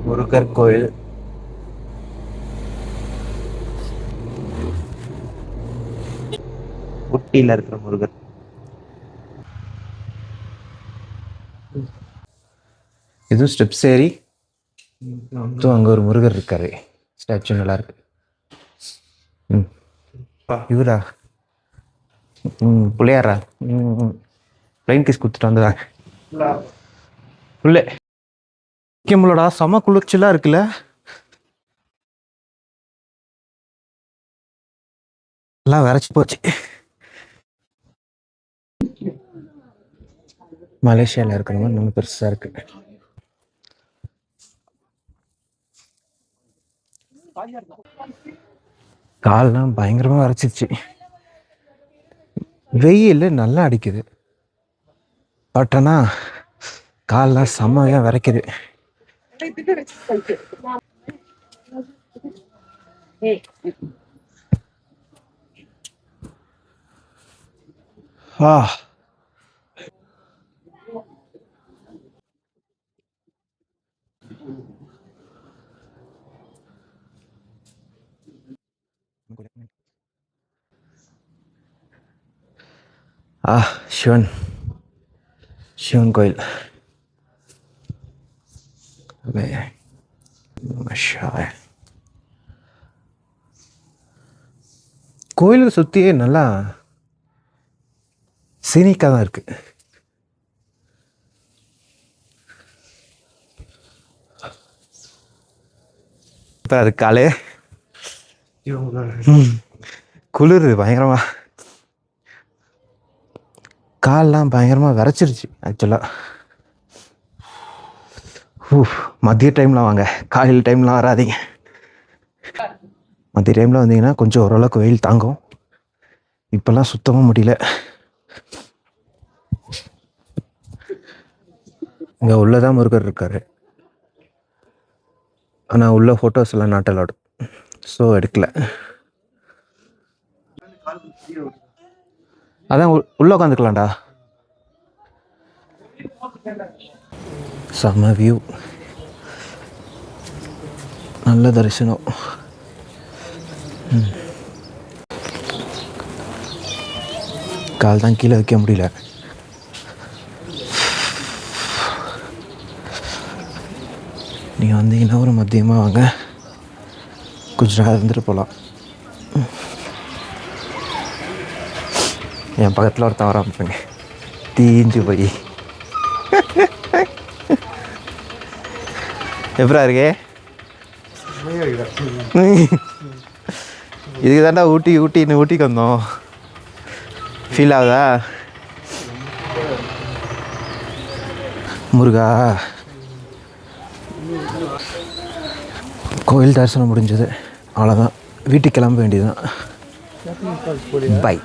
முருகர் கோயில். ஊட்டியில் இருக்கிற முருகர். இதுவும் ஸ்டெப்ஸ் ஏறி அங்கே ஒரு முருகர் இருக்காரு. ஸ்டாச்சு நல்லா இருக்கு. இவரா பிள்ளையாரா? ப்ளைன் கிஸ் கொடுத்துட்டு வந்துடுறாங்க. புள்ளே முக்கியமில்லடா, செம குளிர்ச்சிலாம் இருக்குல்ல. எல்லாம் விரைச்சி போச்சு. மலேசியாவில் இருக்கிற மாதிரி நம்ம பெருசாக இருக்கு. கால்லாம் பயங்கரமாக வரைச்சிருச்சு. வெயில் நல்லா அடிக்குது, பட் ஆனால் கால்லாம் செம்மையாக விரைக்குது. சிவன் கோயில். கோயிலை சுற்றியே நல்லா சீனிக்காக தான் இருக்கு. இப்போ அது காலே குளிர் பயங்கரமா, கால்லாம் பயங்கரமாக விரைச்சிருச்சு ஆக்சுவலாக. மதிய டைம்லாம் வாங்க, காலையில் டைம்லாம் வராதிங்க. மதிய டைமில் வந்தீங்கன்னா கொஞ்சம் ஓரளவுக்கு வெயில் தாங்கும். இப்போல்லாம் சுத்தமாக முடியல. இங்கே உள்ளதான் முருகர் இருக்காரு, ஆனால் உள்ள ஃபோட்டோஸ் எல்லாம் நாட் அலௌட், ஸோ எடுக்கல. அதான் உள்ள உட்காந்துக்கலாம்டா. செம்ம வியூ, நல்ல தரிசனம். கால் தான் கீழே வைக்க முடியல. நீங்கள் வந்தீங்கன்னா ஒரு மதியமாக வாங்க, கொஞ்ச நேரம் இருந்துட்டு போகலாம். என் பக்கத்தில் ஒருத்தன் வர ஆரம்பிப்பாங்க, தீஞ்சு போய். எப்படா இருக்கே? இதுக்கு தாண்டா ஊட்டிக்கு வந்தோம். ஃபீல் ஆகுதா முருகா? கோயில் தரிசனம் முடிஞ்சது, அவ்வளோதான். வீட்டுக்கு கிளம்ப வேண்டியதுதான். பை.